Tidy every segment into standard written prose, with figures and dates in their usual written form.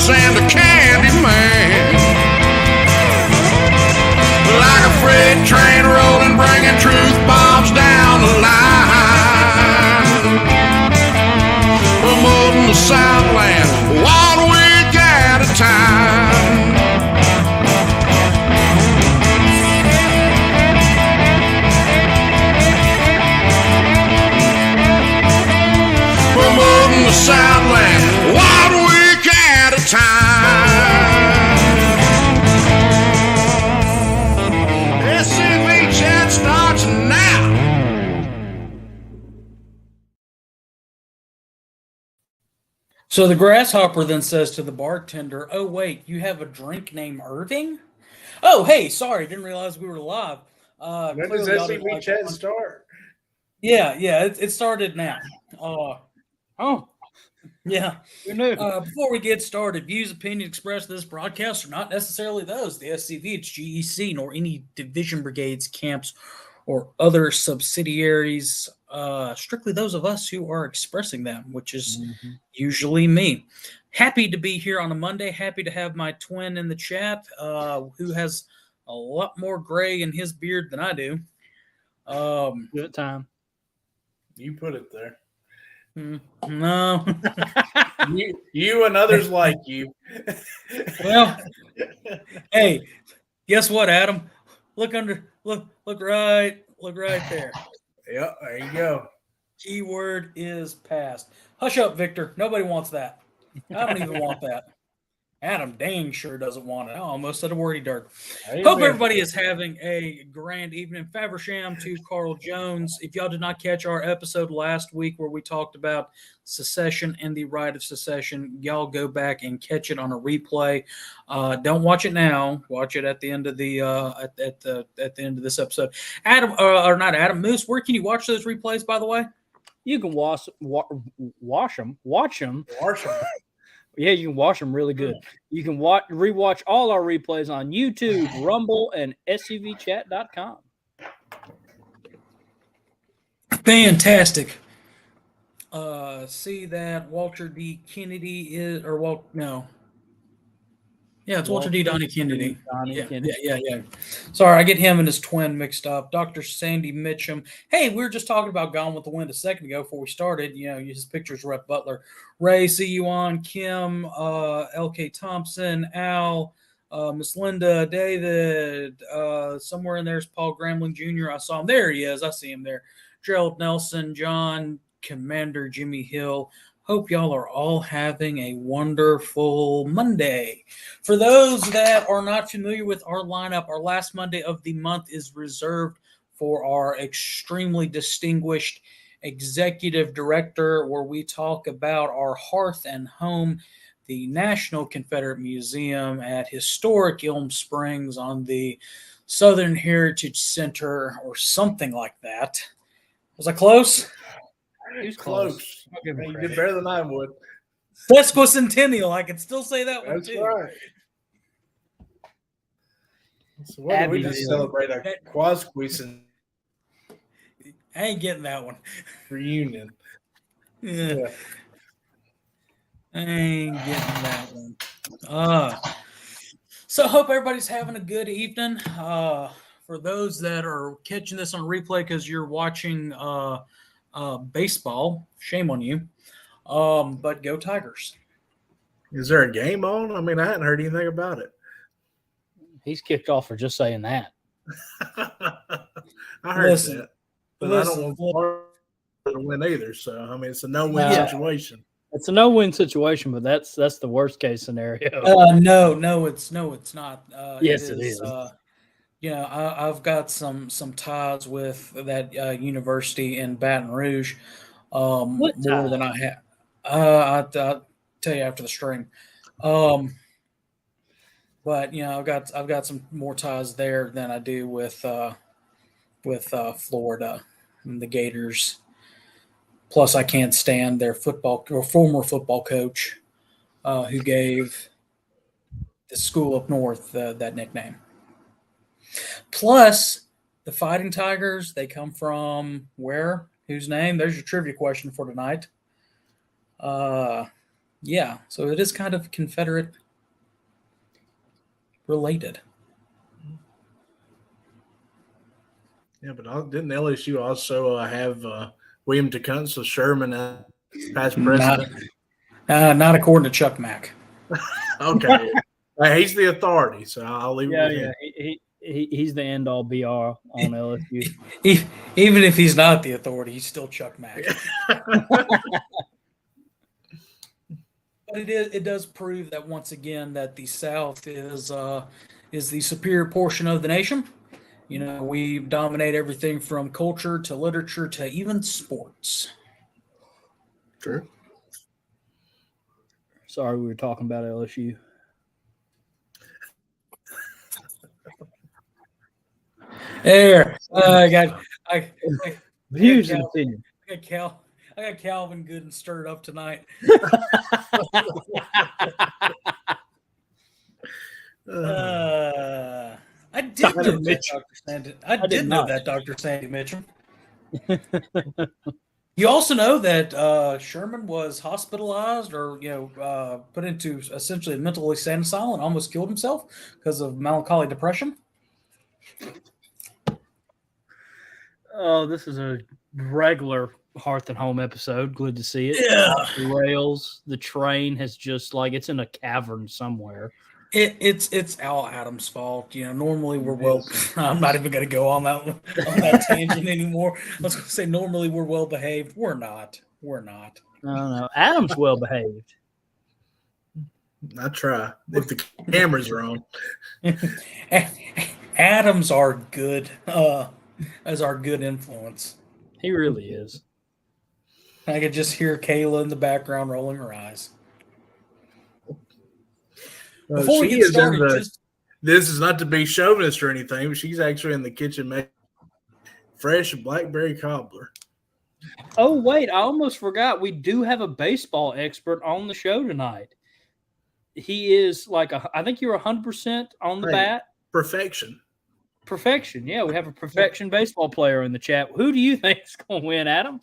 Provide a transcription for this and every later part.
Moose and the Candy Man. Like a freight train rolling, bringing truth bombs down the line. Promoting the Southland, 1 week at a time. Promoting the Southland, 1 week at a time. SCV Chat starts now. So the grasshopper then says to the bartender, "Oh, wait, you have a drink named Irving? Oh, hey, sorry, didn't realize we were live." When does SCV Chat start? Yeah, it started now. Oh, yeah. Before we get started, views, opinions expressed in this broadcast are not necessarily those of the SCV, its GEC, nor any division brigades, camps, or other subsidiaries. Strictly those of us who are expressing them, which is usually me. Happy to be here on a Monday. Happy to have my twin in the chat, who has a lot more gray in his beard than I do. Good time. You put it there. No. you and others like you. Well, hey, guess what, Adam? Look right there. Yep, there you go. Keyword is passed. Hush up, Victor. Nobody wants that. I don't even want that. Adam dang sure doesn't want it. I almost said a wordy dirt. Hope everybody is having a grand evening. Faversham to Carl Jones. If y'all did not catch our episode last week where we talked about secession and the right of secession, y'all go back and catch it on a replay. Don't watch it now. Watch it at the end of the at the end of this episode. Adam, or not Adam, Moose. Where can you watch those replays? By the way, you can watch them. Yeah, you can watch them really good. You can rewatch all our replays on YouTube, Rumble, and scvchat.com. Fantastic. See that Walter D. Kennedy is, or no. Yeah, it's Walter D. Donnie Kennedy. Yeah. Sorry, I get him and his twin mixed up. Dr. Sandy Mitchum. Hey, we were just talking about Gone with the Wind a second ago before we started. You know, his pictures, Rhett Butler. Ray, see you on. Kim, L.K. Thompson, Al, Miss Linda, David. Somewhere in there's Paul Grambling Jr. I saw him. There he is. I see him there. Gerald Nelson, John, Commander Jimmy Hill. Hope y'all are all having a wonderful Monday. For those that are not familiar with our lineup, our last Monday of the month is reserved for our extremely distinguished executive director, where we talk about our Hearth and Home, the National Confederate Museum at historic Elm Springs on the Southern Heritage Center or something like that. Was I close? He was close. You did better than I would. Sesquicentennial. I can still say that one, That's too. Right. So what do we just celebrate a Quasquicentennial I ain't getting that one. reunion? Yeah. I ain't getting that one. So hope everybody's having a good evening. For those that are catching this on replay because you're watching baseball, shame on you. But go Tigers. Is there a game on? I mean, I hadn't heard anything about it. He's kicked off for just saying that. I heard that. But I don't want to win either. So, I mean, it's a no-win situation. It's a no-win situation, but that's the worst-case scenario. No, it's not. Yes, it is. I've got some ties with that university in Baton Rouge, more than I have. I'll tell you after the stream. But I've got some more ties there than I do with Florida and the Gators. Plus, I can't stand their former football coach, who gave the school up north that nickname. Plus, the Fighting Tigers, they come from where? Whose name? There's your trivia question for tonight. Yeah, so it is kind of Confederate related. Yeah, but didn't LSU also have William Tecumseh Sherman as past president? Not according to Chuck Mack. Okay. He's the authority, so I'll leave it with him. He's the end all be all on LSU. Even if he's not the authority, he's still Chuck Mack. But it does prove that once again that the South is the superior portion of the nation. You know, we dominate everything from culture to literature to even sports. True. Sorry, we were talking about LSU. There, I got Views and opinions. I got Calvin good and stirred up tonight. I did know that, Dr. Sandy. I did know that, Dr. Sandy Mitchell. You also know that Sherman was hospitalized or put into essentially a mentally insane asylum and almost killed himself because of melancholy depression. Oh, this is a regular Hearth and Home episode. Good to see it. Yeah. The rails, the train has just it's in a cavern somewhere. It's Al Adams' fault. You know, normally we're well. I'm not even going to go on that tangent anymore. I was going to say normally we're well behaved. We're not. No. Adam's well behaved. I try if the cameras are on. Adams are good. As our good influence. He really is. I could just hear Kayla in the background rolling her eyes. Before we get started, this is not to be chauvinist or anything, but she's actually in the kitchen making fresh blackberry cobbler. Oh, wait, I almost forgot. We do have a baseball expert on the show tonight. He is I think you're 100% on the bat. Perfection. Yeah, we have a perfection baseball player in the chat. Who do you think is going to win, Adam?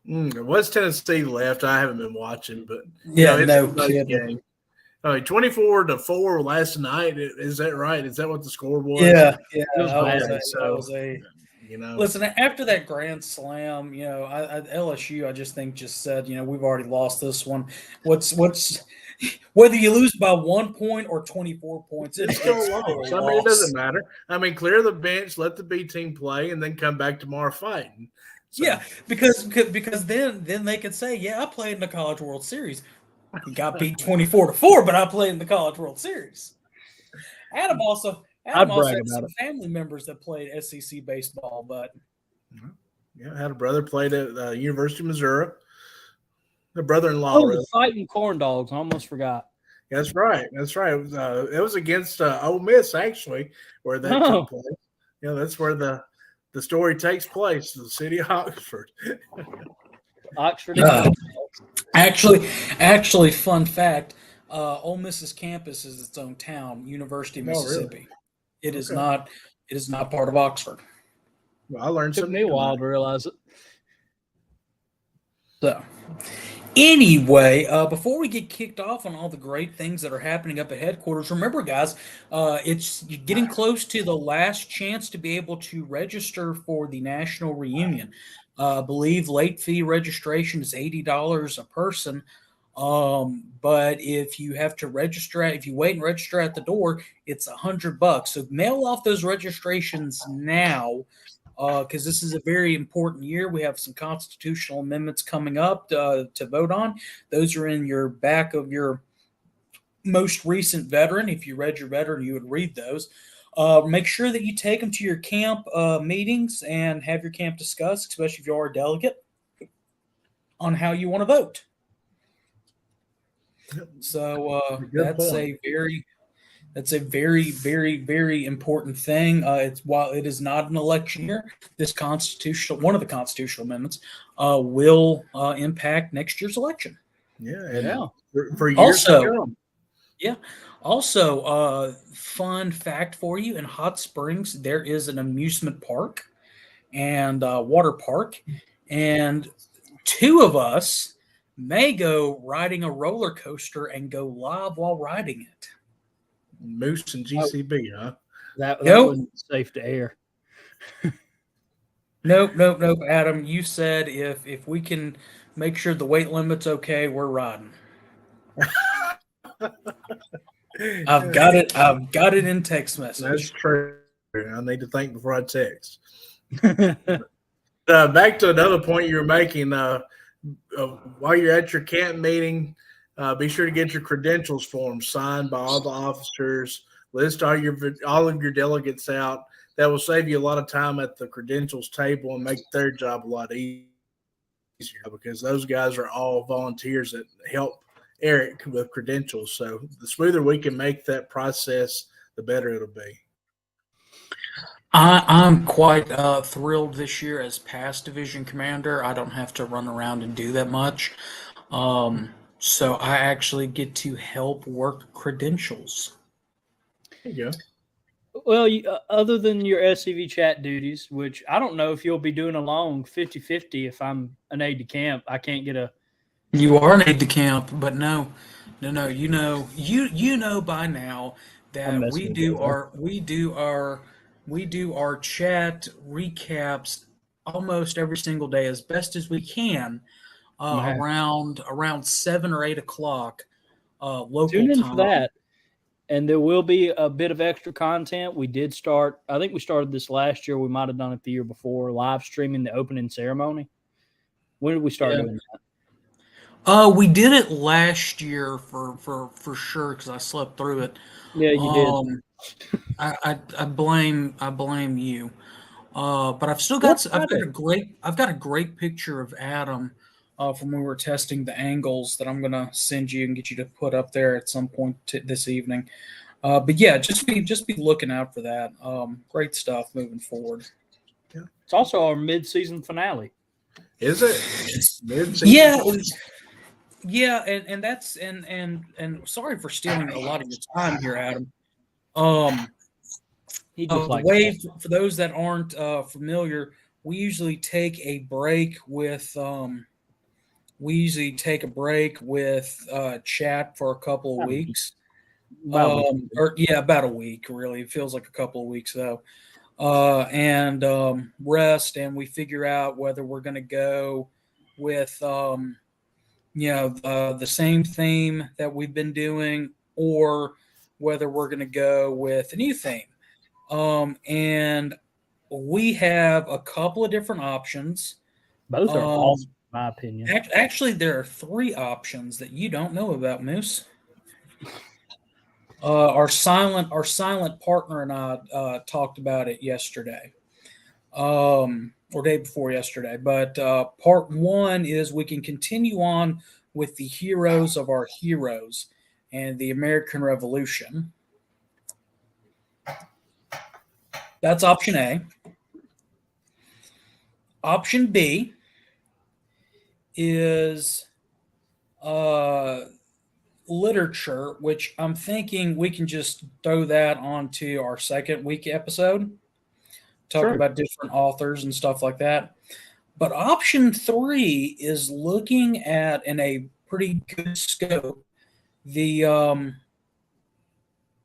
What's Tennessee left? I haven't been watching, but it's a nice game. 24-4 last night. Is that right? Is that what the score was? Yeah. Listen, after that grand slam, LSU, I just said, we've already lost this one. What's whether you lose by 1 point or 24 points, it's still a loss. I mean, it doesn't matter. I mean, clear the bench, let the B team play, and then come back tomorrow fighting. So. Yeah, because then they could say, yeah, I played in the College World Series. We got beat 24-4, but I played in the College World Series. Adam also had some family members that played SEC baseball, but I had a brother played at the University of Missouri. The brother-in-law. Oh, the fighting corn dogs. I almost forgot. That's right. It was against Ole Miss, actually, where that took place. That's where the story takes place, the city of Oxford. Oxford. Actually, fun fact, Ole Miss's campus is its own town, University of Mississippi. Really? It is not part of Oxford. Well, I learned something. Took me a while to realize it. So, anyway, before we get kicked off on all the great things that are happening up at headquarters, remember, guys, it's getting close to the last chance to be able to register for the National Reunion. I believe late fee registration is $80 a person. But if you have to register, if you wait and register at the door, it's $100. So mail off those registrations now. Because this is a very important year. We have some constitutional amendments coming up to vote on. Those are in your back of your most recent veteran. If you read your veteran, you would read those. Make sure that you take them to your camp meetings and have your camp discuss, especially if you are a delegate, on how you want to vote. So that's a very, very, very important thing. While it is not an election year, one of the constitutional amendments will impact next year's election. Yeah. For years to come. Yeah. Also, fun fact for you: in Hot Springs, there is an amusement park and water park, and two of us may go riding a roller coaster and go live while riding it. Moose and GCB, huh? That Nope. wasn't safe to air. Nope, Adam. You said if we can make sure the weight limit's okay, we're riding. I've got it in text message. That's true. I need to think before I text. Back to another point you were making. While you're at your camp meeting, be sure to get your credentials forms signed by all the officers. List all of your delegates out. That will save you a lot of time at the credentials table and make their job a lot easier, because those guys are all volunteers that help Eric with credentials. So the smoother we can make that process, the better it'll be. I'm quite thrilled this year as past division commander. I don't have to run around and do that much. So I actually get to help work credentials. There you go. Well, other than your SCV chat duties, which I don't know if you'll be doing along 50-50 if I'm an aide de camp. I can't get a... You are an aide de camp, but no. You know by now that we do our chat recaps almost every single day as best as we can, around 7 or 8 o'clock local Tune in time. for that. And there will be a bit of extra content. We did start, I think we started this last year. We might have done it the year before, live streaming the opening ceremony. When did we start doing that? We did it last year for sure because I slept through it. Yeah, you did. I blame you. But I've still got I've got a great picture of Adam from when we were testing the angles that I'm gonna send you and get you to put up there at some point this evening. But yeah, just be looking out for that. Great stuff moving forward. Yeah. It's also our mid-season finale. Is it? It's mid-season? Yeah. Yeah, and that's and sorry for stealing a lot of your time here, Adam. The way for those that aren't familiar, we usually take a break with chat for a couple of weeks. About a week, really. It feels like a couple of weeks though. And rest, and we figure out whether we're going to go with the same theme that we've been doing, or whether we're going to go with a new theme. And we have a couple of different options. Both are awesome, in my opinion. Actually, there are 3 options that you don't know about, Moose. Our silent partner and I talked about it yesterday, or day before yesterday. But part 1 is we can continue on with the heroes of our heroes and the American Revolution. That's option A. Option B is literature, which I'm thinking we can just throw that onto our second week episode, talking about different authors and stuff like that. But option 3 is looking at, in a pretty good scope, the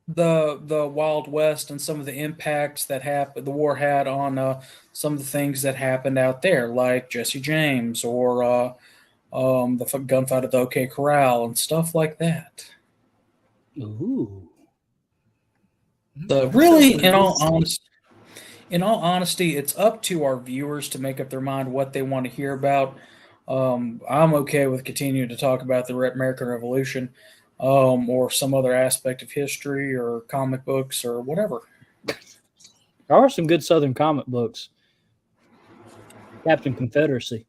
Wild West and some of the impacts that the war had on some of the things that happened out there, like Jesse James or the gunfight at the OK Corral and stuff like that. Ooh. So really, in all honesty, it's up to our viewers to make up their mind what they want to hear about. I'm okay with continuing to talk about the American Revolution, or some other aspect of history or comic books or whatever. There are some good Southern comic books. Captain Confederacy.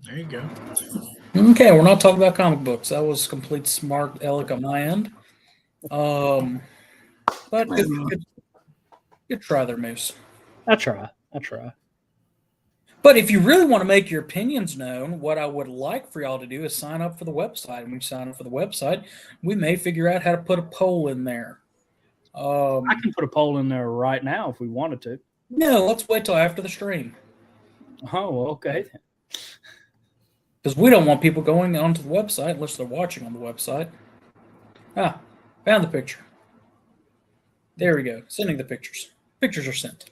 There you go. Okay, we're not talking about comic books. That was complete smart aleck on my end. But good try there, Moose. I try. But if you really want to make your opinions known, what I would like for y'all to do is sign up for the website. When you sign up for the website, we may figure out how to put a poll in there. I can put a poll in there right now if we wanted to. No, let's wait till after the stream. Oh, okay. Because we don't want people going onto the website unless they're watching on the website. Ah, found the picture. There we go. Sending the pictures. Pictures are sent.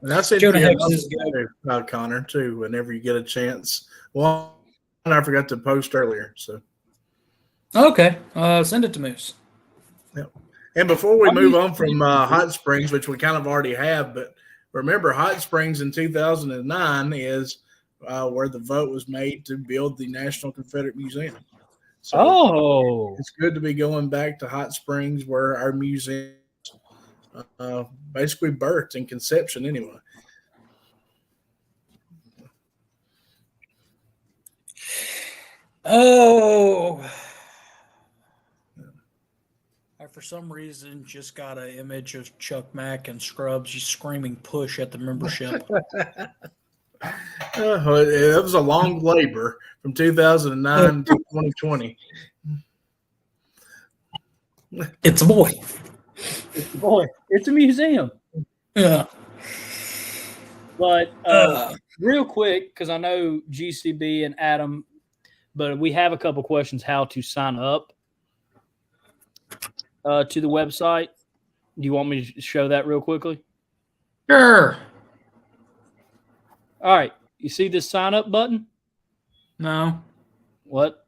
And I said Jonah you Hex is good. Connor, too, whenever you get a chance. Well, I forgot to post earlier. So Okay. Send it to Moose. Yep. And before we move on from Hot Springs, which we kind of already have, but remember, Hot Springs in 2009 is where the vote was made to build the National Confederate Museum. So it's good to be going back to Hot Springs, where our museum basically birthed in conception anyway. Oh. I, for some reason, just got an image of Chuck Mack and Scrubs just screaming push at the membership. It was a long labor from 2009 to 2020. It's a boy. It's a boy. It's a museum. Yeah. But real quick, because I know GCB and Adam, but we have a couple questions how to sign up to the website. Do you want me to show that real quickly? Sure. All right. You see this sign up button? No. What?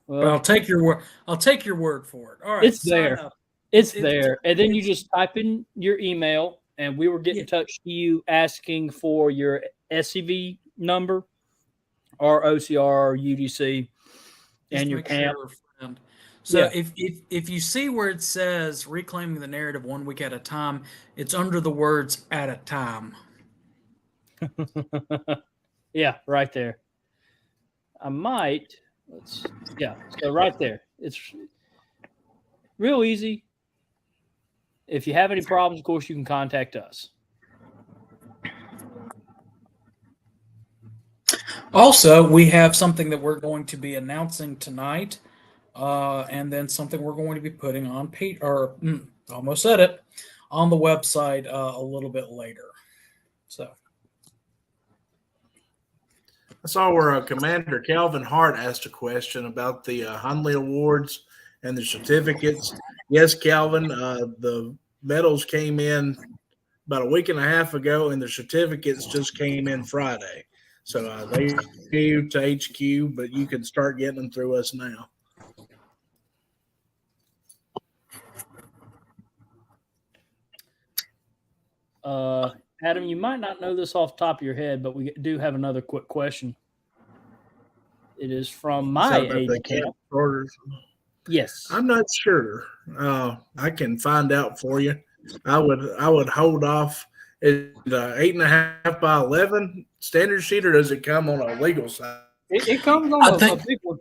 Well, I'll take your word. I'll take your word for it. All right. It's there. It's there. And then you just type in your email, and we will get in touch to you asking for your SCV number or OCR or UDC and your camp. Sure, so if you see where it says reclaiming the narrative 1 week at a time, it's under the words at a time. Yeah, right there. I might. So right there. It's real easy. If you have any problems, of course, you can contact us. Also, we have something that we're going to be announcing tonight, and then something we're going to be putting on almost said it, on the website a little bit later. So I saw where Commander Calvin Hart asked a question about the Hunley Awards and the certificates. Yes, Calvin, the medals came in about a week and a half ago, and the certificates just came in Friday. So they came to HQ, but you can start getting them through us now. Adam, you might not know this off the top of your head, but we do have another quick question. It is from my agent. Yes, I'm not sure. I can find out for you. I would hold off. Is it 8.5 by 11 standard sheet, or does it come on a legal size? It comes on a big one.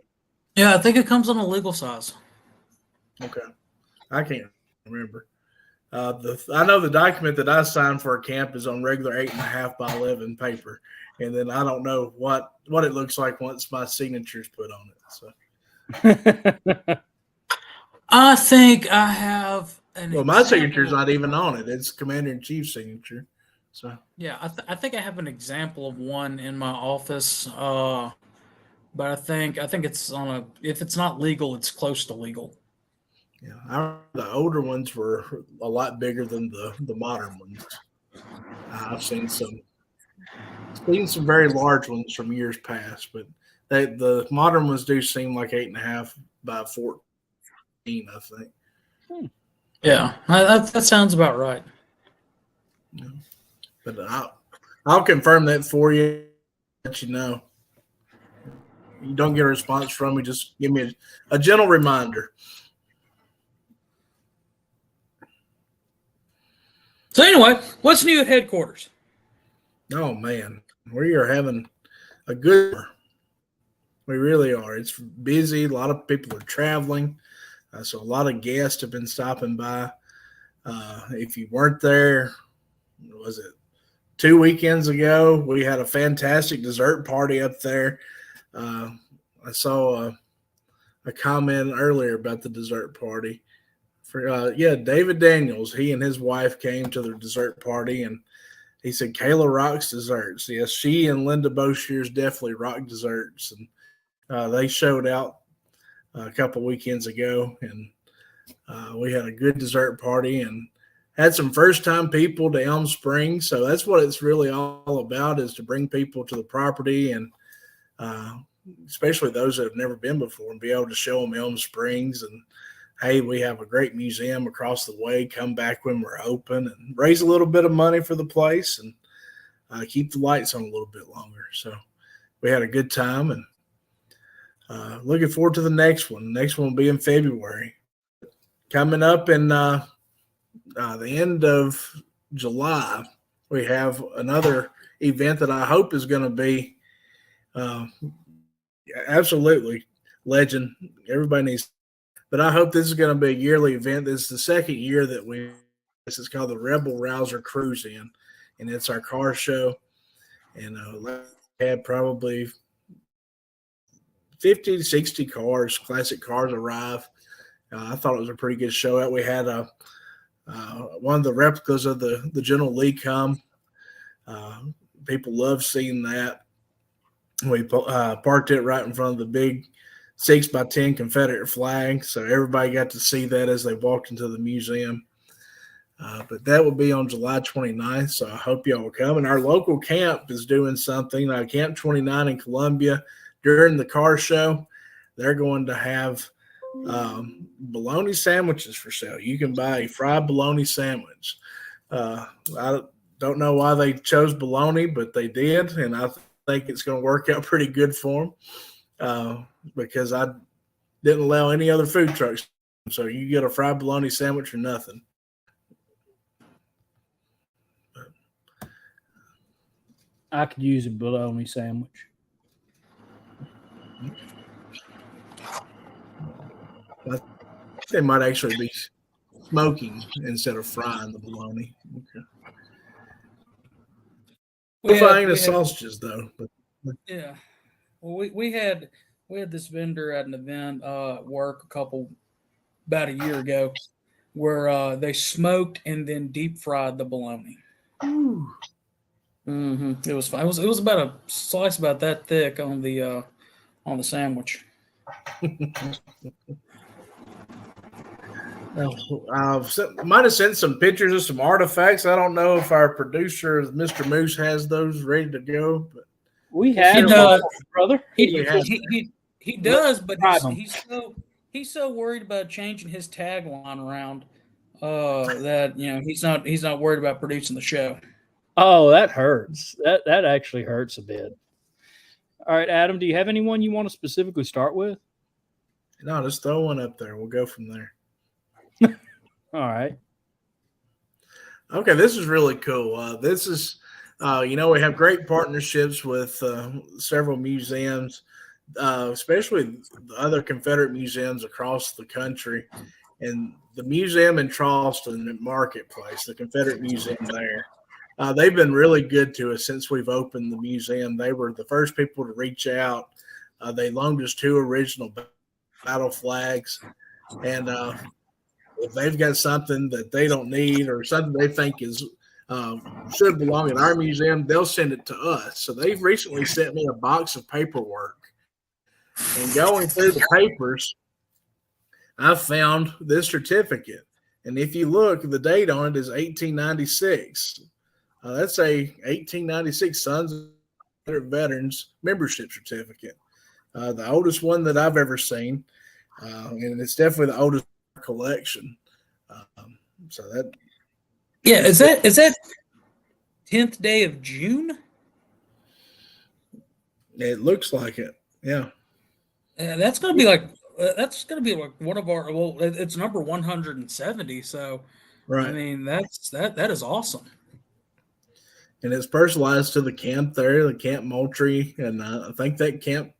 Yeah, I think it comes on a legal size. Okay, I can't remember. I know the document that I signed for a camp is on regular 8.5 by 11 paper, and then I don't know what it looks like once my signature's put on it. So, I think I have my signature's not even on it. It's Commander-in-Chief's signature. So yeah, I think I have an example of one in my office, but I think it's on if it's not legal, it's close to legal. Yeah, the older ones were a lot bigger than the modern ones. I've seen some very large ones from years past, but the modern ones do seem like 8.5 by 14, I think. Yeah, that sounds about right. Yeah. But I'll confirm that for you. Let you know. You don't get a response from me, just give me a gentle reminder. So anyway, what's new at headquarters? Oh man, we are having a good. We really are. It's busy. A lot of people are traveling, so a lot of guests have been stopping by. If you weren't there, was it 2 weekends ago? We had a fantastic dessert party up there. I saw a comment earlier about the dessert party. David Daniels, he and his wife came to the dessert party, and he said Kayla rocks desserts. Yes, she and Linda Boshears definitely rock desserts, and they showed out a couple weekends ago, and we had a good dessert party and had some first-time people to Elm Springs. So that's what it's really all about, is to bring people to the property, and especially those that have never been before, and be able to show them Elm Springs. And, hey, we have a great museum across the way. Come back when we're open, and raise a little bit of money for the place, and keep the lights on a little bit longer. So we had a good time, and looking forward to the next one. The next one will be in February. Coming up in the end of July, we have another event that I hope is going to be absolutely legend. Everybody needs, but I hope this is going to be a yearly event. This is the second year that this is called the Rebel Rouser Cruise In, and it's our car show. And we had probably 50 to 60 cars, classic cars arrive. I thought it was a pretty good show. We had one of the replicas of the General Lee come. People love seeing that. We parked it right in front of the big 6x10 Confederate flag, so everybody got to see that as they walked into the museum. But that will be on July 29th, so I hope y'all will come. And our local camp is doing something, Camp 29 in Columbia. During the car show, they're going to have bologna sandwiches for sale. You can buy a fried bologna sandwich. I don't know why they chose bologna, but they did, and I think it's going to work out pretty good for them because I didn't allow any other food trucks. So you get a fried bologna sandwich or nothing. I could use a bologna sandwich. They might actually be smoking instead of frying the bologna. Okay. We're frying the sausages, though. Yeah. Well, we had this vendor at an event at work about a year ago where they smoked and then deep fried the bologna. Ooh. Mm-hmm. It was fun. It was about a slice about that thick on the sandwich. Might have sent some pictures of some artifacts. I don't know if our producer, Mr. Moose, has those ready to go. But we have, brother. He does, but he's so worried about changing his tagline around that he's not worried about producing the show. Oh, that hurts. That actually hurts a bit. All right, Adam, do you have anyone you want to specifically start with? No, just throw one up there. We'll go from there. All right. Okay, this is really cool. This is, we have great partnerships with several museums, especially the other Confederate museums across the country. And the museum in Charleston Marketplace, the Confederate Museum there, they've been really good to us since we've opened the museum. They were the first people to reach out. They loaned us 2 original battle flags. And if they've got something that they don't need or something they think is should belong in our museum, they'll send it to us. So they've recently sent me a box of paperwork. And going through the papers, I found this certificate. And if you look, the date on it is 1896. That's a 1896 Sons of Veterans membership certificate. The oldest one that I've ever seen. And it's definitely the oldest collection. Is that 10th day of June? It looks like it. Yeah. That's going to be like one of our, it's number 170. So, right. I mean, that is awesome. And it's personalized to the camp there, the Camp Moultrie. And I think that camp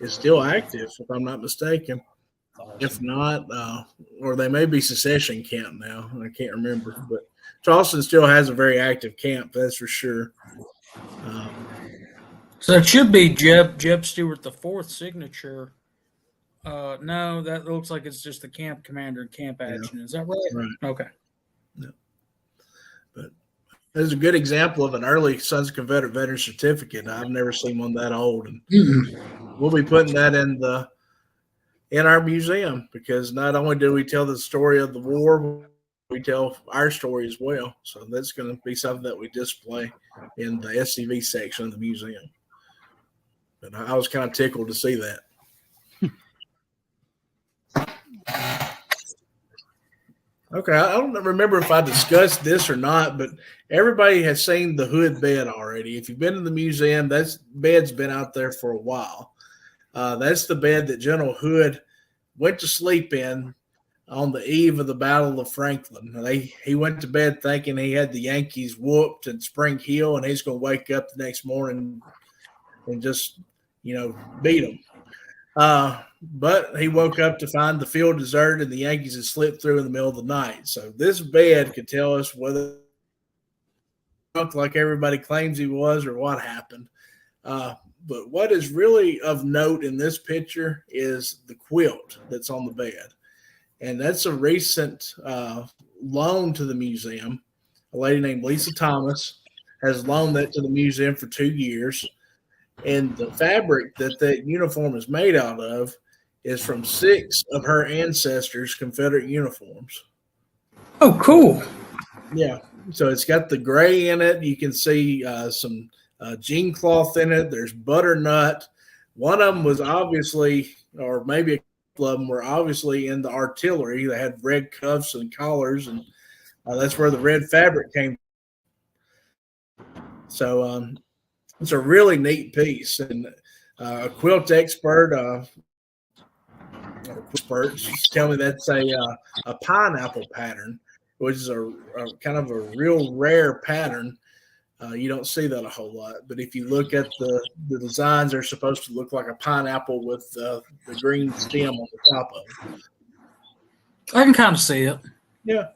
is still active, if I'm not mistaken. Awesome. If not, or they may be secession camp now. I can't remember. But Charleston still has a very active camp, that's for sure. So it should be Jeb Stewart the 4th signature. No, that looks like it's just the camp commander and camp adjutant. Yeah. Is that right? Right. Okay. Yeah. But There's a good example of an early Sons of Confederate Veteran certificate. I've never seen one that old, and we'll be putting that in our museum, because not only do we tell the story of the war, we tell our story as well. So that's going to be something that we display in the SCV section of the museum. And I was kind of tickled to see that. Okay, I don't remember if I discussed this or not, but everybody has seen the Hood bed already. If you've been to the museum, that bed's been out there for a while. That's the bed that General Hood went to sleep in on the eve of the Battle of Franklin. He went to bed thinking he had the Yankees whooped at Spring Hill, and he's going to wake up the next morning and just, beat them. But he woke up to find the field deserted and the Yankees had slipped through in the middle of the night. So this bed could tell us whether he looked like everybody claims he was or what happened. But what is really of note in this picture is the quilt that's on the bed. And that's a recent loan to the museum. A lady named Lisa Thomas has loaned that to the museum for 2 years. And the fabric that uniform is made out of is from 6 of her ancestors' Confederate uniforms. Oh, cool. Yeah. So it's got the gray in it. You can see some jean cloth in it. There's butternut. One of them was obviously, or maybe a couple of them were obviously in the artillery. They had red cuffs and collars, and that's where the red fabric came. So it's a really neat piece. And a quilt expert, tell me that's a pineapple pattern, which is a kind of a real rare pattern. You don't see that a whole lot, but if you look at the designs, they're supposed to look like a pineapple with the green stem on the top of it. I can kind of see it. Yeah,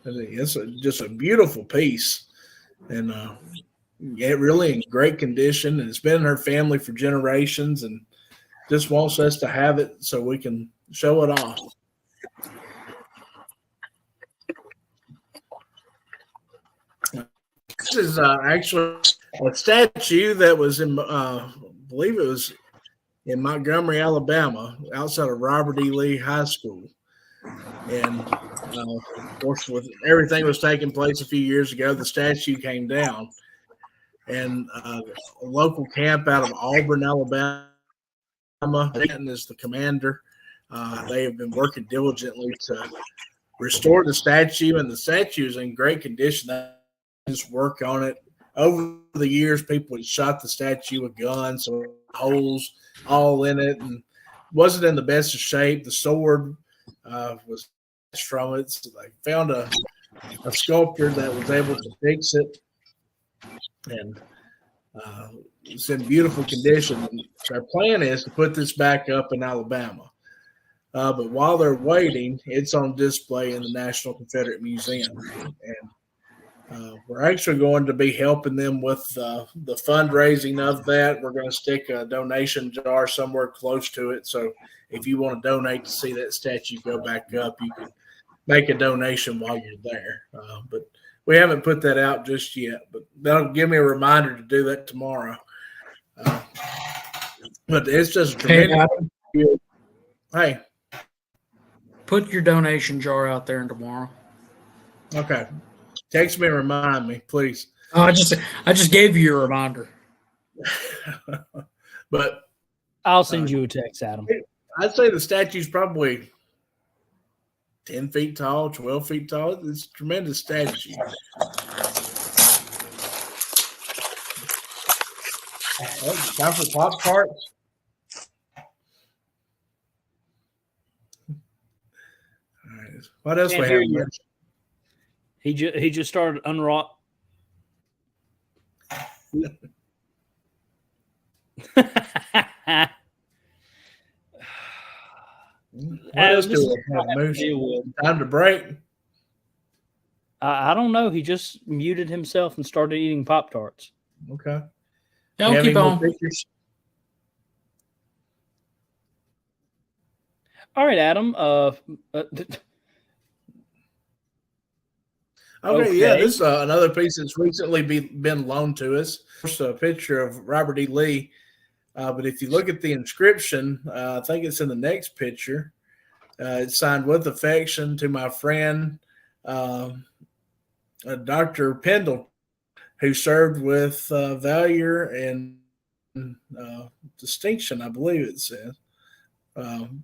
it's just a beautiful piece, and it really in great condition, and it's been in her family for generations, and just wants us to have it so we can show it off. This is actually a statue that was in, I believe it was in Montgomery, Alabama, outside of Robert E. Lee High School. And, of course, with everything was taking place a few years ago, the statue came down. And a local camp out of Auburn, Alabama, Denton is the commander. They have been working diligently to restore the statue, and the statue is in great condition. Just work on it. Over the years, people had shot the statue with guns, so holes all in it, and wasn't in the best of shape. The sword was from it, so they found a sculptor that was able to fix it, and it's in beautiful condition. Our plan is to put this back up in Alabama. But while they're waiting, it's on display in the National Confederate Museum. And we're actually going to be helping them with the fundraising of that. We're going to stick a donation jar somewhere close to it. So if you want to donate to see that statue go back up, you can make a donation while you're there. But we haven't put that out just yet. But that'll give me a reminder to do that tomorrow. But it's just tremendous. Hey. Put your donation jar out there tomorrow. Okay. Text me and remind me, please. Oh, I just gave you a reminder. But I'll send you a text, Adam. I'd say the statue's probably 10 feet tall, 12 feet tall. It's a tremendous statue. Oh, time for Pop-Tarts. All right. What else we have? He just started unrock. Else do we have, Moose? Time to break. I don't know. He just muted himself and started eating Pop-Tarts. Okay. I'll keep on. All right, Adam. Okay, yeah, this is another piece that's recently been loaned to us. It's a picture of Robert E. Lee, but if you look at the inscription, I think it's in the next picture. It's signed with affection to my friend, Dr. Pendleton, who served with valor and distinction, I believe it says.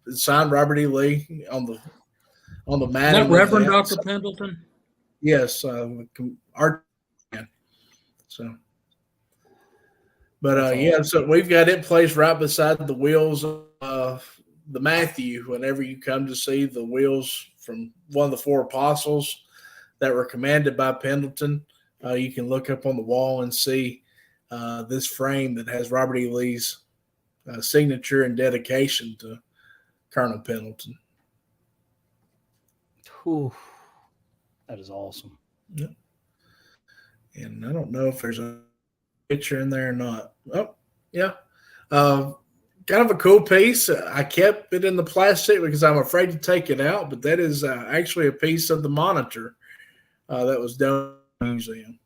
It's signed Robert E. Lee on the mat. Is that Reverend Dr. Pendleton? Yes, art. So, but yeah, so we've got it placed right beside the wheels of the Matthew. Whenever you come to see the wheels from one of the four apostles that were commanded by Pendleton, you can look up on the wall and see this frame that has Robert E. Lee's signature and dedication to Colonel Pendleton. Whew. That is awesome. Yep. And I don't know if there's a picture in there or not. Oh, yeah. Kind of a cool piece. I kept it in the plastic because I'm afraid to take it out, but that is actually a piece of the monitor that was done in the museum.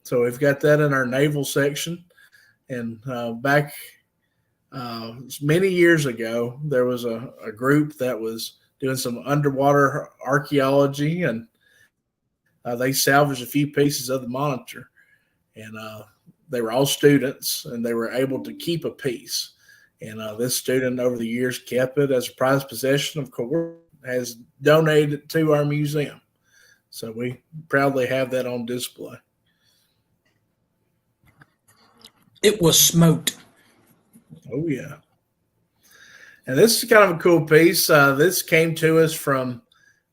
So we've got that in our naval section. And back many years ago, there was a group that was doing some underwater archaeology, and they salvaged a few pieces of the monitor. And they were all students, and they were able to keep a piece. And this student over the years kept it as a prized possession, of course, has donated it to our museum. So we proudly have that on display. It was smote. Oh, yeah. And this is kind of a cool piece. This came to us from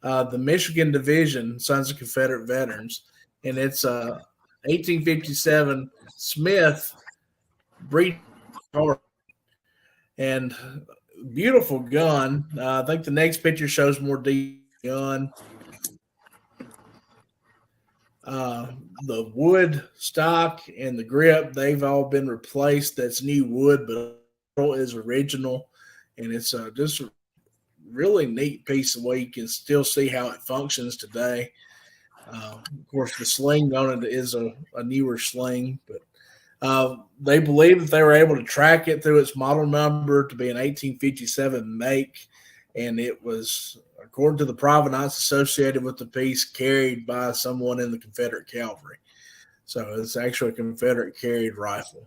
the Michigan Division, Sons of Confederate Veterans. And it's 1857 Smith breech Hearth. And beautiful gun. I think the next picture shows more detail gun. The wood stock and the grip, they've all been replaced. That's new wood, but it is original. And it's just a really neat piece of way you can still see how it functions today. Of course, the sling on it is a newer sling, but they believe that they were able to track it through its model number to be an 1857 make, and it was, according to the provenance associated with the piece, carried by someone in the Confederate cavalry. So it's actually a Confederate carried rifle.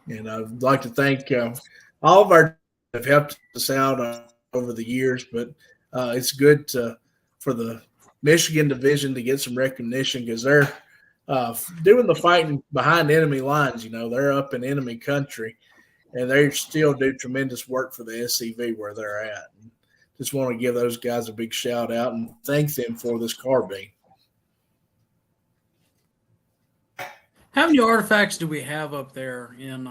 And I'd like to thank all of our have helped us out over the years, but it's good for the Michigan Division to get some recognition because they're doing the fighting behind enemy lines. You know, they're up in enemy country, and they still do tremendous work for the SCV where they're at. And just want to give those guys a big shout out and thank them for this carbine. How many artifacts do we have up there in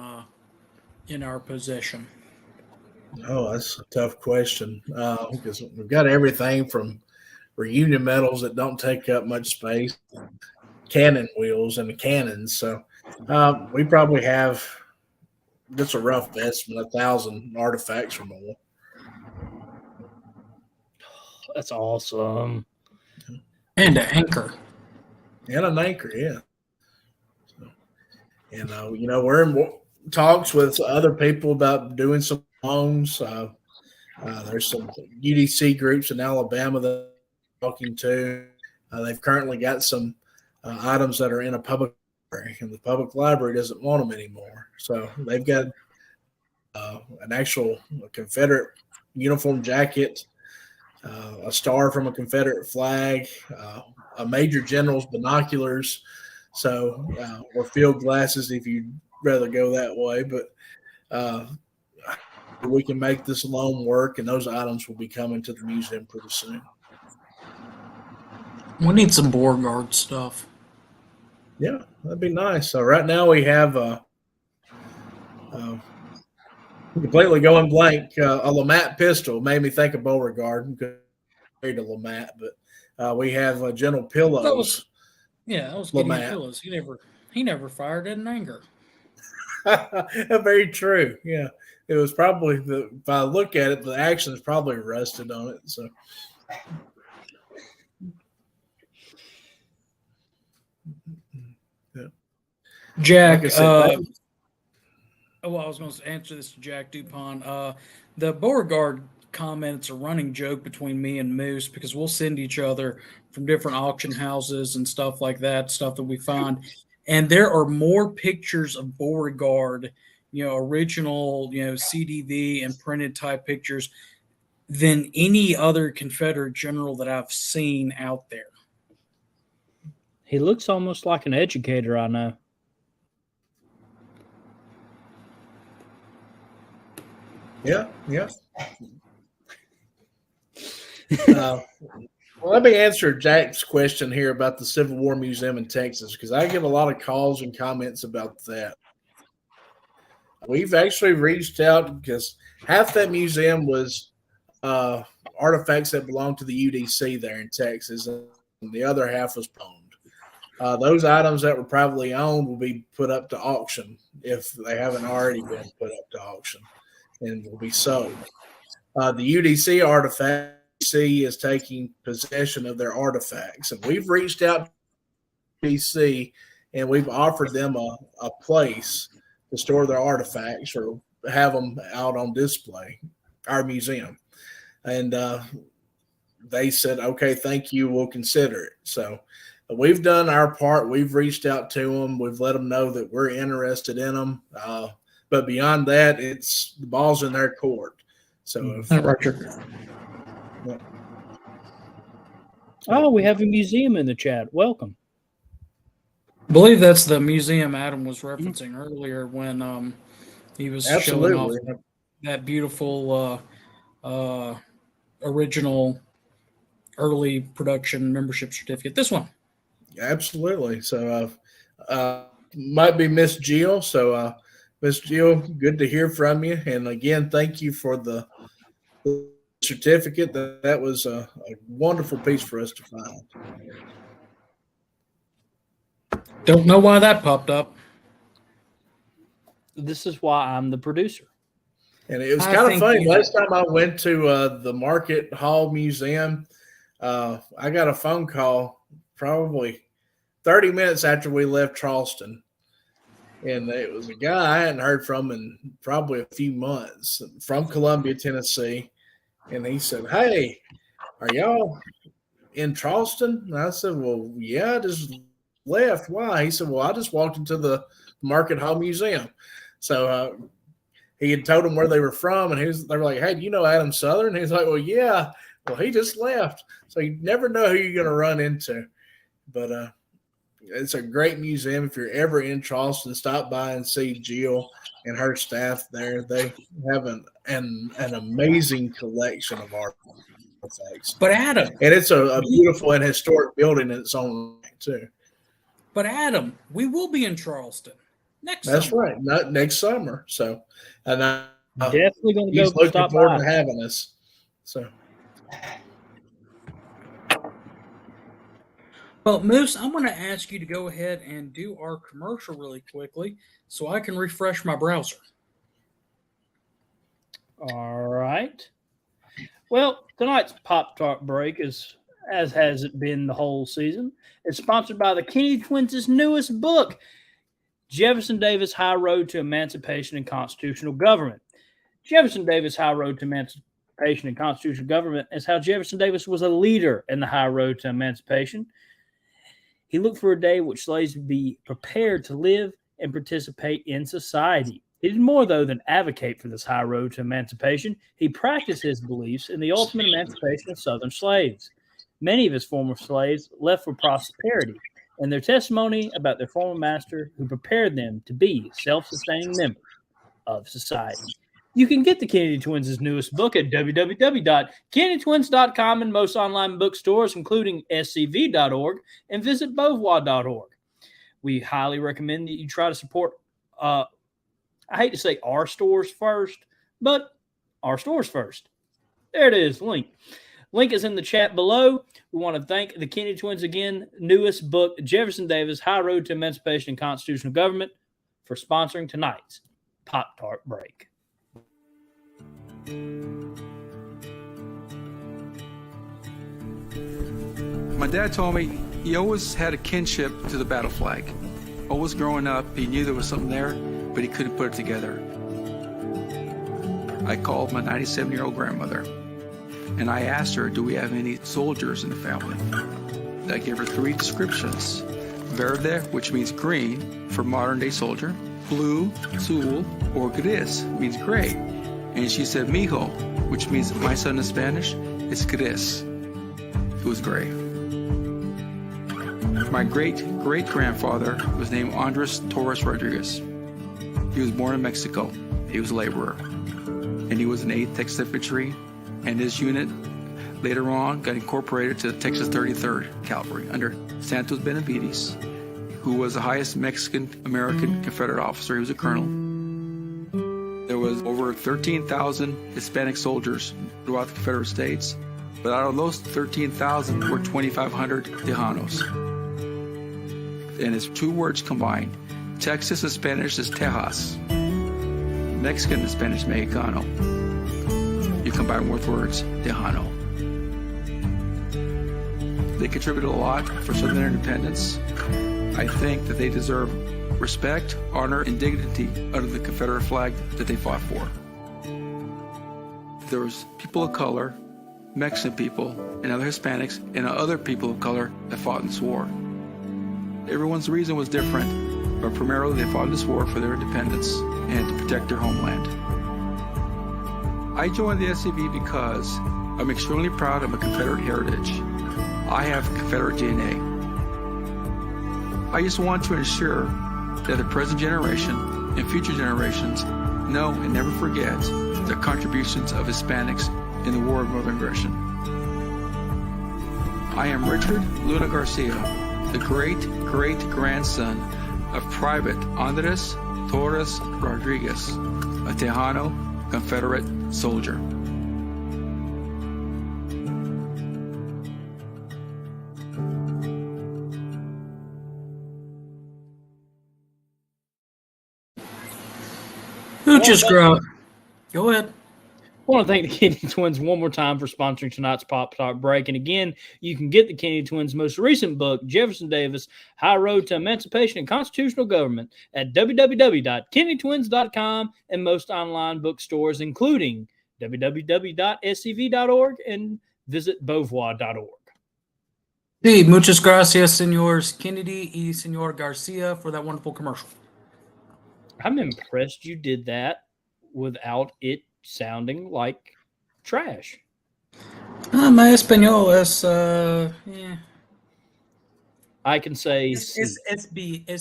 our possession? Oh, that's a tough question because we've got everything from reunion medals that don't take up much space, cannon wheels, and the cannons. So we probably have, just a rough estimate, 1,000 artifacts or more. That's awesome. And an anchor. And an anchor, yeah. So, and, you know, we're in talks with other people about doing some loans. There's some UDC groups in Alabama that I'm talking to. They've currently got some items that are in a public library, and the public library doesn't want them anymore. So they've got an actual Confederate uniform jacket, a star from a Confederate flag, a Major General's binoculars, or field glasses if you'd rather go that way. But we can make this loan work, and those items will be coming to the museum pretty soon. We need some Beauregard stuff. Yeah, that'd be nice. So right now we have completely going blank. A Lamat pistol made me think of Beauregard. Compared to Lamat, but we have General Pillows. That was Gideon Pillows. He never fired in anger. Very true. Yeah, it was probably if I look at it, the action is probably rusted on it. So. Jack, Like I said, I was going to answer this to Jack Dupont. The Beauregard comment, it's a running joke between me and Moose because we'll send each other from different auction houses and stuff like that, stuff that we find. And there are more pictures of Beauregard, original, CDV and printed type pictures than any other Confederate general that I've seen out there. He looks almost like an educator I know. Yeah. Well, let me answer Jack's question here about the Civil War Museum in Texas, because I get a lot of calls and comments about that. We've actually reached out because half that museum was artifacts that belonged to the UDC there in Texas, and the other half was owned. Those items that were privately owned will be put up to auction if they haven't already been put up to auction, and will be sold. The UDC artifact is taking possession of their artifacts, and we've reached out to UDC and we've offered them a place to store their artifacts or have them out on display, our museum. And they said, okay, thank you, we'll consider it. So we've done our part. We've reached out to them. We've let them know that we're interested in them. But beyond that, it's the ball's in their court. So we have a museum in the chat. Welcome. I believe that's the museum Adam was referencing earlier when he was showing off that beautiful original early production membership certificate. This one. Absolutely. So might be Miss Jill. So Miss Jill, good to hear from you. And again, thank you for the certificate. That was a wonderful piece for us to find. Don't know why that popped up. This is why I'm the producer. And it was kind of funny. Last time I went to the Market Hall Museum, I got a phone call probably 30 minutes after we left Charleston. And it was a guy I hadn't heard from in probably a few months, from Columbia, Tennessee. And he said, "Hey, are y'all in Charleston?" And I said, "Well, yeah, I just left." "Why?" He said, "Well, I just walked into the Market Hall Museum." So he had told them where they were from, and they were like, "Hey, do you know Adam Southern?" And he's like, "Well, yeah." "Well, he just left." So you never know who you're going to run into. But it's a great museum. If you're ever in Charleston, stop by and see Jill and her staff there. They have an amazing collection of artifacts. But Adam, and it's a beautiful and historic building in its own right, too. But Adam, we will be in Charleston next That's summer. right. Not next summer. So, and definitely going to go. He's looking forward to having us. So. Well, Moose, I'm going to ask you to go ahead and do our commercial really quickly so I can refresh my browser. All right. Well, tonight's Pop Talk break is, as has it been the whole season, it's sponsored by the Kennedy Twins' newest book, Jefferson Davis, High Road to Emancipation and Constitutional Government. Jefferson Davis, High Road to Emancipation and Constitutional Government is how Jefferson Davis was a leader in the high road to emancipation. He looked for a day which slaves would be prepared to live and participate in society. He did more, though, than advocate for this high road to emancipation. He practiced his beliefs in the ultimate emancipation of Southern slaves. Many of his former slaves left for prosperity, and their testimony about their former master who prepared them to be self-sustaining members of society. You can get the Kennedy Twins' newest book at www.kennedytwins.com and most online bookstores, including scv.org, and visit beauvoir.org. We highly recommend that you try to support, I hate to say our stores first, but our stores first. There it is, link. Link is in the chat below. We want to thank the Kennedy Twins again, newest book, Jefferson Davis, High Road to Emancipation and Constitutional Government, for sponsoring tonight's Pop Tart Break. My dad told me he always had a kinship to the battle flag. Always growing up, he knew there was something there, but he couldn't put it together. I called my 97-year-old grandmother, and I asked her, do we have any soldiers in the family? I gave her 3 descriptions. Verde, which means green, for modern-day soldier. Blue, azul, or gris, means gray. And she said, mijo, which means my son in Spanish, is gris. It was gray. My great-great-grandfather was named Andres Torres Rodriguez. He was born in Mexico. He was a laborer. And he was an 8th Texas Infantry, and his unit later on got incorporated to the Texas 33rd Cavalry under Santos Benavides, who was the highest Mexican-American Confederate officer. He was a colonel. There was over 13,000 Hispanic soldiers throughout the Confederate States, but out of those 13,000 were 2,500 Tejanos. And it's 2 words combined. Texas in Spanish is Tejas. Mexican in Spanish, Mexicano. You combine both words, Tejano. They contributed a lot for Southern independence. I think that they deserve respect, honor, and dignity under the Confederate flag that they fought for. There was people of color, Mexican people, and other Hispanics, and other people of color that fought in this war. Everyone's reason was different, but primarily they fought in this war for their independence and to protect their homeland. I joined the SCV because I'm extremely proud of my Confederate heritage. I have Confederate DNA. I just want to ensure that the present generation and future generations know and never forget the contributions of Hispanics in the War of Northern Aggression. I am Richard Luna Garcia, the great-great-grandson of Private Andres Torres Rodriguez, a Tejano Confederate soldier. Who just grow? Go ahead. I want to thank the Kennedy Twins one more time for sponsoring tonight's Pop Talk break. And again, you can get the Kennedy Twins' most recent book, Jefferson Davis, High Road to Emancipation and Constitutional Government, at www.kennedytwins.com and most online bookstores, including www.scv.org and visit beauvoir.org. Sí, muchas gracias, Senors Kennedy y Senor Garcia, for that wonderful commercial. I'm impressed you did that without it sounding like trash. My español es, yeah. I can say es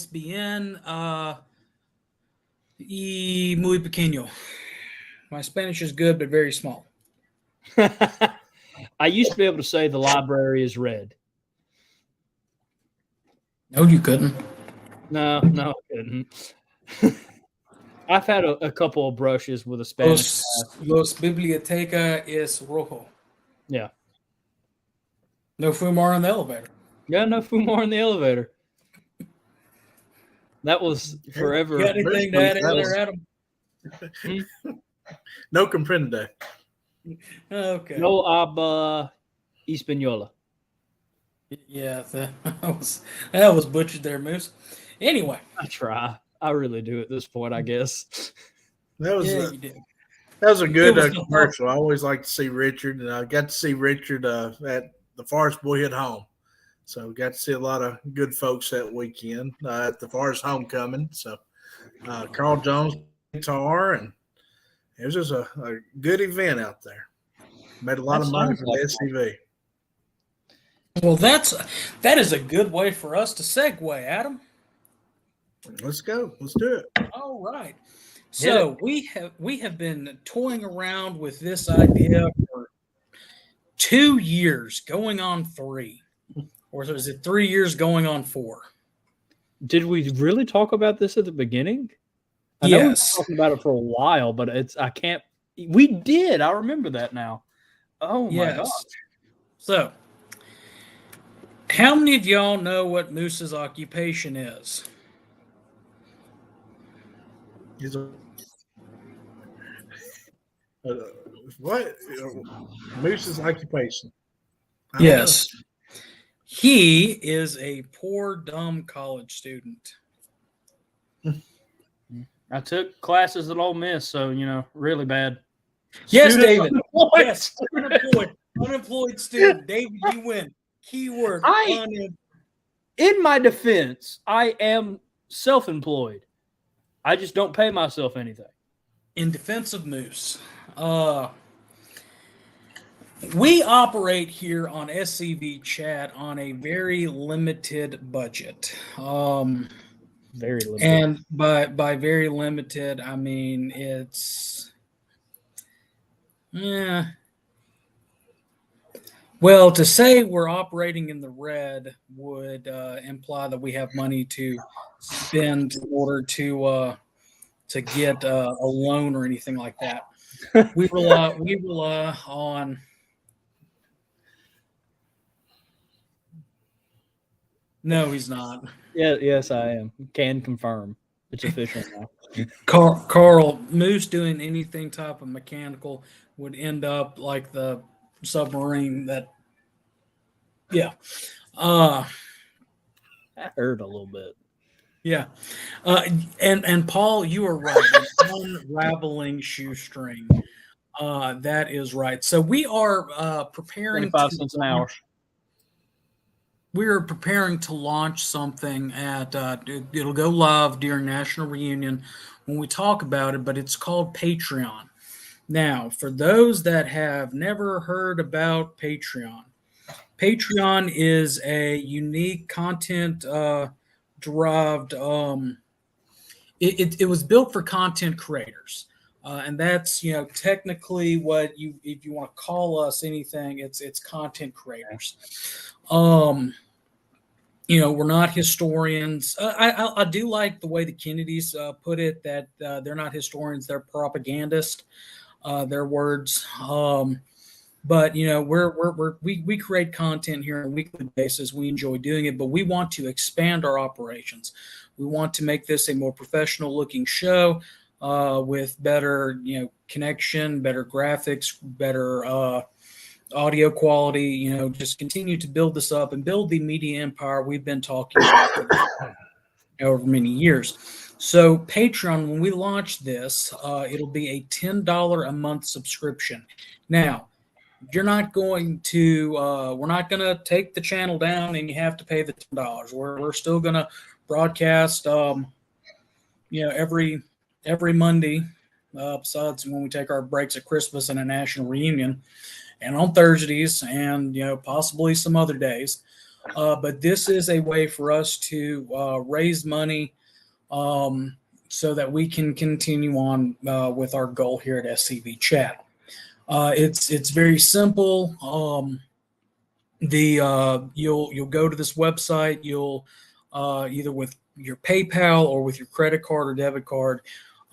bien y muy pequeño. My Spanish is good, but very small. I used to be able to say the library is red. No, you couldn't. No, I couldn't. I've had a couple of brushes with a Spanish. Los biblioteca es rojo. Yeah. No fumar in the elevator. Yeah, no fumar in the elevator. That was forever. You got anything to add in there, Adam? No comprende. Okay. No habla española. Yeah, that was butchered there, Moose. Anyway. I try. I really do at this point, I guess. That was you did. That was a good commercial. I always like to see Richard, and I got to see Richard at the Forest Boyhood Home. So got to see a lot of good folks that weekend at the Forest Homecoming. So Carl Jones guitar, and it was just a good event out there. Made a lot of money for the SCV. Well, that is a good way for us to segue, Adam. Let's go. Let's do it. All right. So we have been toying around with this idea for 2 years, going on 3. Or is it 3 years going on 4? Did we really talk about this at the beginning? I know we were talking about it for a while, but I can't. We did. I remember that now. Oh my gosh. So, how many of y'all know what Moose's occupation is? He's what? Moose's occupation. Yes. He is a poor, dumb college student. I took classes at Ole Miss, so really bad. Yes, Student David. unemployed. Yes, unemployed student. David, you win. Keyword. In my defense, I am self-employed. I just don't pay myself anything. In defense of Moose, we operate here on SCV Chat on a very limited budget. Very limited. And by very limited, I mean it's well, to say we're operating in the red would imply that we have money to spend in order to get a loan or anything like that. We rely on. No, he's not. Yeah, yes, I am. Can confirm. It's official now. Carl, Moose doing anything type of mechanical would end up like the submarine that. Yeah. I heard a little bit. Yeah. And Paul, you are right. Unraveling shoestring. That is right. So we are preparing 25 cents an hour. We are preparing to launch something at it'll go live during National Reunion when we talk about it, but it's called Patreon. Now, for those that have never heard about Patreon, Patreon is a unique content derived. It was built for content creators, and that's technically what if you want to call us anything, it's content creators. We're not historians. I do like the way the Kennedys put it, that they're not historians, they're propagandists. Their words. But we create content here on a weekly basis. We enjoy doing it, but we want to expand our operations. We want to make this a more professional looking show with better connection, better graphics, better audio quality. Just continue to build this up and build the media empire we've been talking about over many years. So Patreon, when we launch this, it'll be a $10 a month subscription. Now, you're not going to we're not going to take the channel down and you have to pay the $10. We're still going to broadcast every Monday, besides when we take our breaks at Christmas and a National Reunion, and on Thursdays, and possibly some other days. But this is a way for us to raise money so that we can continue on with our goal here at SCV Chat. It's very simple. You'll go to this website. You'll either with your PayPal or with your credit card or debit card.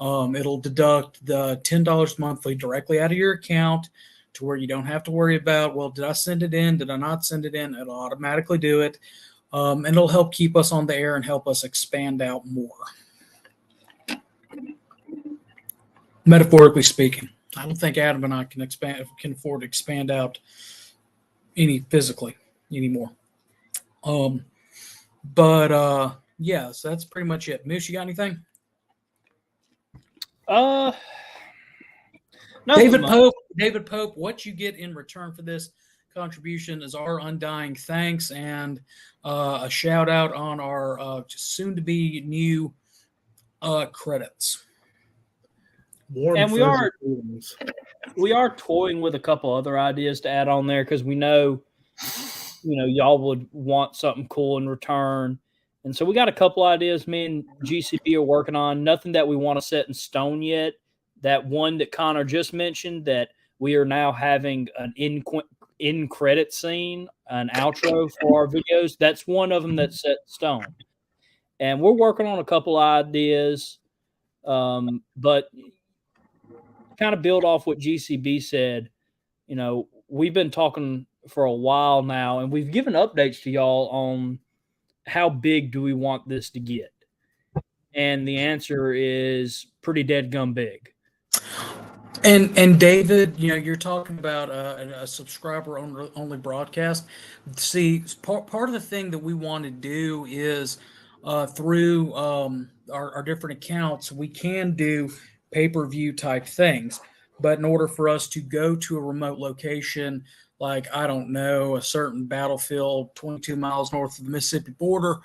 It'll deduct the $10 monthly directly out of your account, to where you don't have to worry about, well, did I send it in? Did I not send it in? It'll automatically do it. And it'll help keep us on the air and help us expand out more. Metaphorically speaking. I don't think Adam and I can afford to expand out any physically anymore. So that's pretty much it. Moose, you got anything? David Pope, what you get in return for this contribution is our undying thanks and a shout out on our soon to be new credits. And we are toying with a couple other ideas to add on there, because we know y'all would want something cool in return. And so we got a couple ideas me and GCB are working on. Nothing that we want to set in stone yet. That one that Conor just mentioned, that we are now having an in credit scene, an outro for our videos. That's one of them that's set in stone. And we're working on a couple ideas, but kind of build off what GCB said. We've been talking for a while now, and we've given updates to y'all on how big do we want this to get. And the answer is pretty dead-gum big. And David, you're talking about a subscriber only broadcast. See, part of the thing that we want to do is through our different accounts, we can do pay-per-view type things. But in order for us to go to a remote location, like, I don't know, a certain battlefield 22 miles north of the Mississippi border,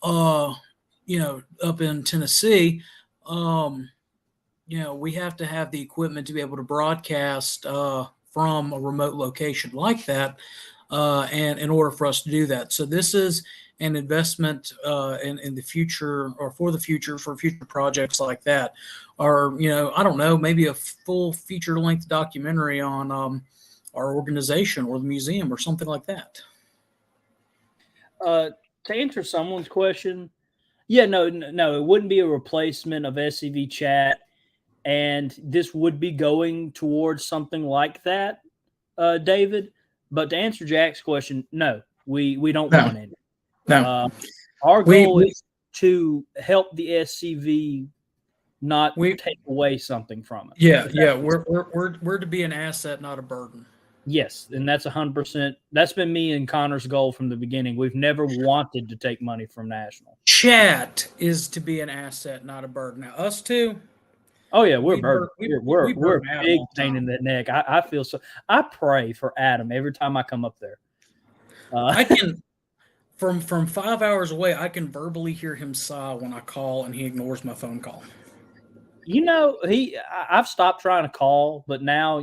up in Tennessee, we have to have the equipment to be able to broadcast from a remote location like that, and in order for us to do that. So this is an investment in the future, or for the future, for future projects like that, or I don't know, maybe a full feature-length documentary on our organization or the museum or something like that. To answer someone's question, no, it wouldn't be a replacement of SCV Chat, and this would be going towards something like that, David. But to answer Jack's question, no, we don't want it. No, our goal is to help the SCV, not take away something from it. Yeah. We're to be an asset, not a burden. Yes, and that's 100%. That's been me and Conor's goal from the beginning. We've never wanted to take money from National. Chat is to be an asset, not a burden. Now, us two. Oh yeah, we're a big pain in the neck. I feel so. I pray for Adam every time I come up there. I can, from 5 hours away, I can verbally hear him sigh when I call, and he ignores my phone call. I've stopped trying to call, but now,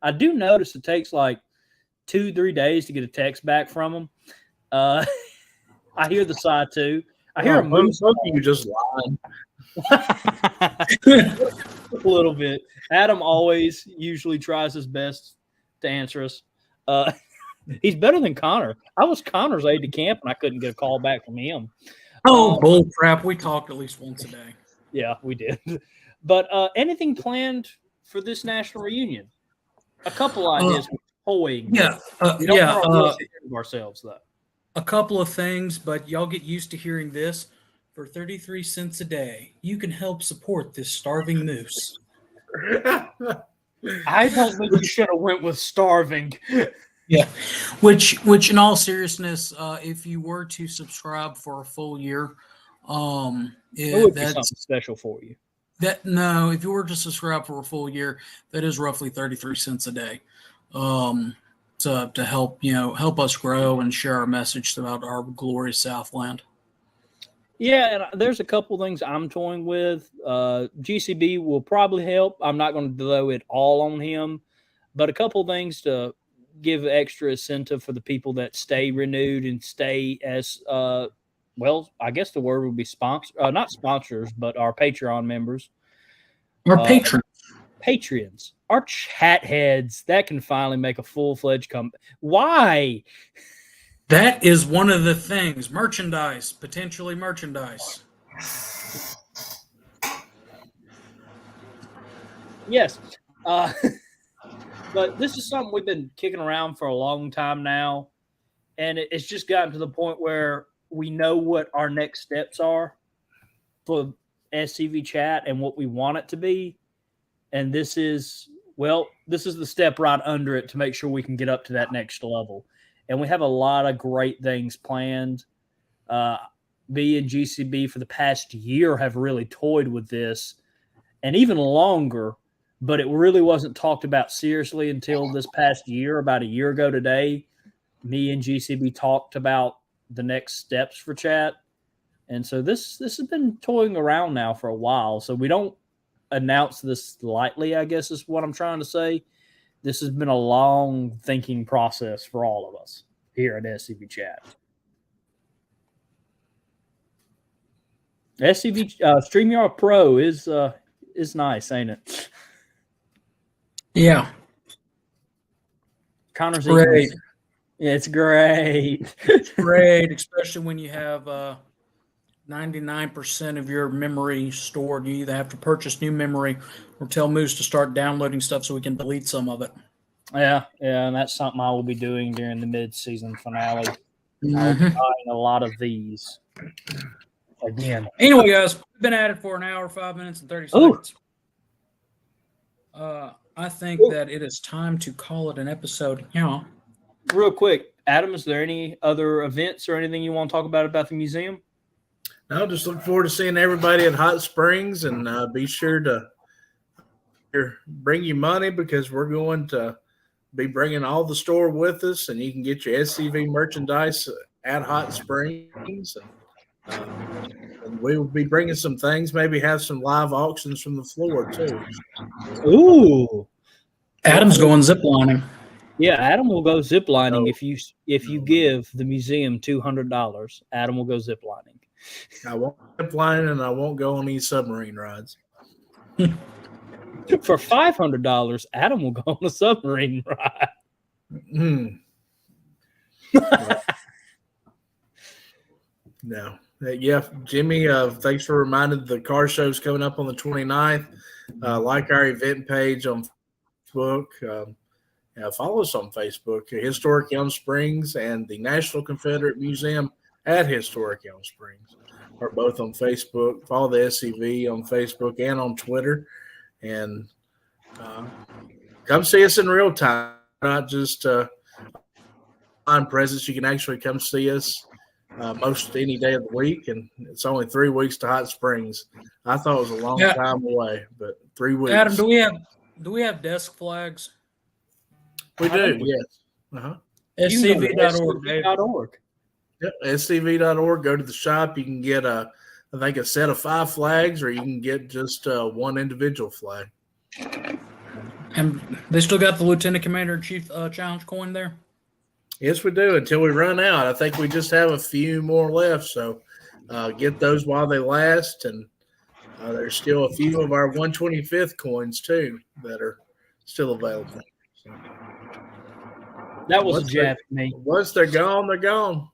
I do notice it takes like 2-3 days to get a text back from him. I hear the sigh too. I hear him. You just lied. A little bit. Adam always usually tries his best to answer us. He's better than Conor. I was Conor's aide de camp, and I couldn't get a call back from him. Oh, bull crap. We talked at least once a day. Yeah, we did. But anything planned for this national reunion? A couple ideas. Toying. Yeah. Ourselves, though. A couple of things, but y'all get used to hearing this. For 33 cents a day, you can help support this starving moose. I don't think you should have went with starving. Yeah, which in all seriousness, if you were to subscribe for a full year, it would be something special for you. If you were to subscribe for a full year, that is roughly 33 cents a day. To help us grow and share our message throughout our glorious Southland. Yeah, and there's a couple things I'm toying with. GCB will probably help. I'm not going to throw it all on him, but a couple things to give extra incentive for the people that stay renewed and stay as I guess the word would be not sponsors, but our Patreon members. Our patrons. Patreons. Our chat heads that can finally make a full-fledged comeback. Why? That is one of the things. Potentially merchandise. Yes. But this is something we've been kicking around for a long time now. And it's just gotten to the point where we know what our next steps are for SCV Chat and what we want it to be. And this is the step right under it to make sure we can get up to that next level. And we have a lot of great things planned. Me and GCB for the past year have really toyed with this, and even longer, but it really wasn't talked about seriously until this past year. About a year ago today, me and GCB talked about the next steps for chat. And so this has been toying around now for a while. So we don't announce this lightly, I guess is what I'm trying to say. This has been a long thinking process for all of us here at SCV Chat. SCV StreamYard Pro is nice, ain't it? Yeah. Conor's great. Yeah, it's great. It's great, especially when you have 99% of your memory stored. You either have to purchase new memory or tell Moose to start downloading stuff so we can delete some of it. Yeah, and that's something I will be doing during the mid-season finale. I'll be buying a lot of these again. Anyway, guys, we've been at it for an hour, 5 minutes, and 30 seconds. I think that it is time to call it an episode. Yeah. Real quick, Adam, is there any other events or anything you want to talk about the museum? No, just look forward to seeing everybody at Hot Springs, and be sure to bring you money because we're going to be bringing all the store with us, and you can get your SCV merchandise at Hot Springs. And we will be bringing some things, maybe have some live auctions from the floor too. Ooh. Adam's going ziplining. Yeah, Adam will go ziplining if you give the museum $200. Adam will go ziplining. I won't zipline and I won't go on any submarine rides. For $500, Adam will go on a submarine ride. No. Yeah, Jimmy, thanks for reminding the car show's coming up on the 29th. Like our event page on Facebook. Follow us on Facebook. Historic Elm Springs and the National Confederate Museum at Historic Elm Springs are both on Facebook. Follow the SCV on Facebook and on Twitter. And come see us in real time, not just on presence. You can actually come see us most any day of the week, and it's only 3 weeks to Hot Springs. I thought it was a long time away, but 3 weeks. Adam, do we have desk flags? We do, yes. SCV.org. Yep, SCV.org. Go to the shop. You can get I think a set of 5 flags, or you can get just one individual flag. And they still got the Lieutenant Commander in Chief challenge coin there? Yes, we do, until we run out. I think we just have a few more left, so get those while they last. And there's still a few of our 125th coins, too, that are still available. So, that was a jab to me. Once they're gone, they're gone.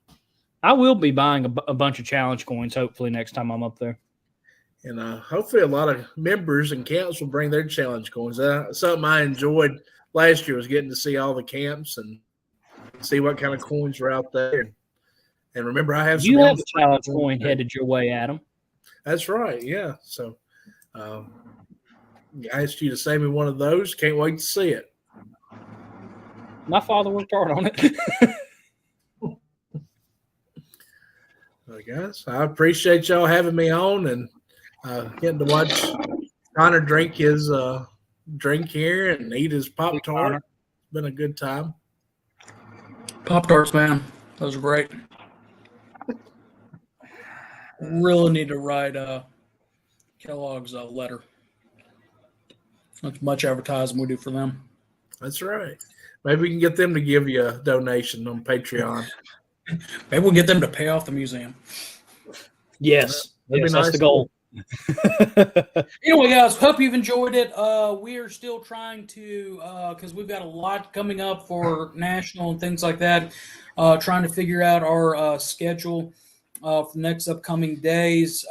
I will be buying a bunch of challenge coins, hopefully, next time I'm up there. And hopefully a lot of members and camps will bring their challenge coins. Something I enjoyed last year was getting to see all the camps and see what kind of coins were out there. And remember, I have you have a challenge coin headed your way, Adam. That's right, yeah. So I asked you to save me one of those. Can't wait to see it. My father worked hard on it. Well, guys, I appreciate y'all having me on and getting to watch Conor drink his drink here and eat his Pop-Tart. It's been a good time. Pop-Tarts, man. Those are great. Really need to write Kellogg's letter. That's much advertising we do for them. That's right. Maybe we can get them to give you a donation on Patreon. Maybe we'll get them to pay off the museum. Yes. Yes, that's the goal. Anyway, guys, hope you've enjoyed it. We are still trying to, because we've got a lot coming up for national and things like that, trying to figure out our schedule for the next upcoming days.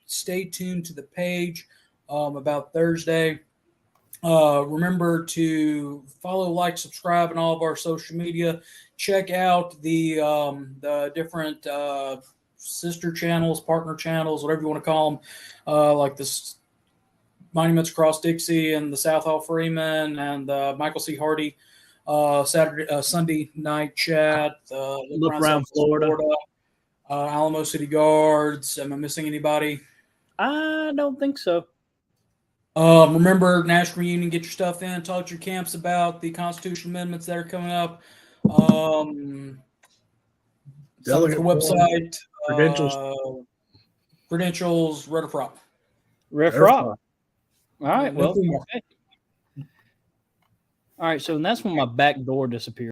Stay tuned to the page about Thursday. Remember to follow, like, subscribe on all of our social media. Check out the different sister channels, partner channels, whatever you want to call them, like this Monuments Across Dixie and the South Hall Freeman and Michael C. Hardy Sunday night chat. Look around Florida. Alamo City Guards. Am I missing anybody? I don't think so. Remember, National Reunion, get your stuff in. Talk to your camps about the constitutional amendments that are coming up. Delegate website. Credentials. Rutherford. All right. Well, okay. All right. So that's when my back door disappeared.